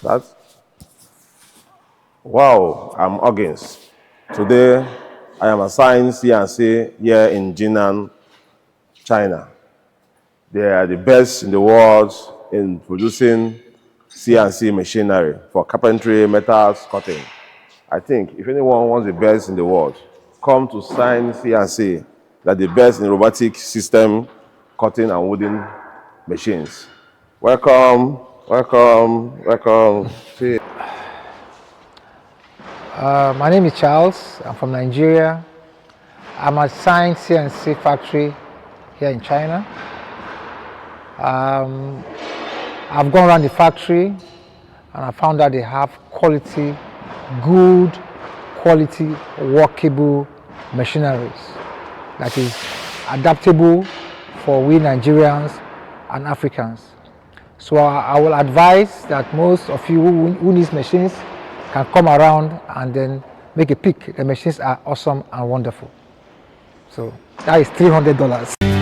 Start. Wow, I'm Huggins. Today, I am assigned CNC here in Jinan, China. They are the best in the world in producing CNC machinery for carpentry, metals, cutting. I think if anyone wants the best in the world, come to sign CNC. They're the best in robotic system, cutting and wooden machines. Welcome, welcome, welcome. See you. My name is Charles. I'm from Nigeria. I'm assigned CNC factory here in China. I've gone around the factory and I found that they have good quality, workable machineries that is adaptable for we Nigerians and Africans. So I will advise that most of you who needs machines can come around and then make a pick. The machines are awesome and wonderful. So that is $300.